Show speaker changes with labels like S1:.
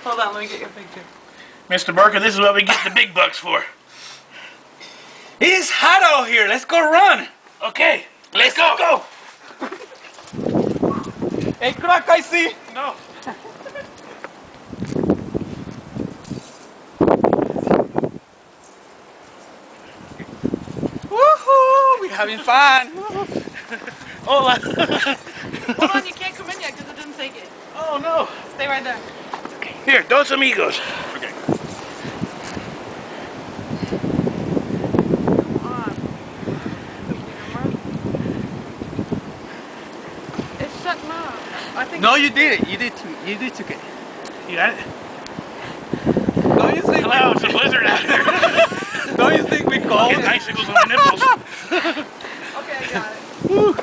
S1: Hold on, let me get your picture.
S2: Mr. Barker, this is what we get the big bucks for. It's hot out here. Let's go run. Okay, let's go.
S3: Hey, crack, I see.
S2: No.
S3: Woohoo! We're having fun.
S2: Hola.
S1: Hold on, you can't come in yet because it didn't take it.
S2: Oh no.
S1: Stay right there.
S2: Okay. Here, dos amigos.
S3: Okay.
S1: Come on. It's shutting off. I think.
S3: No, you did it. You did took it.
S2: You got it?
S3: Don't you think?
S2: Hello, it's a blizzard out here.
S3: Don't you think we
S2: I'm
S3: called
S2: getting
S3: it?
S2: icicles on my nipples.
S1: Okay, I got it.
S3: Woo.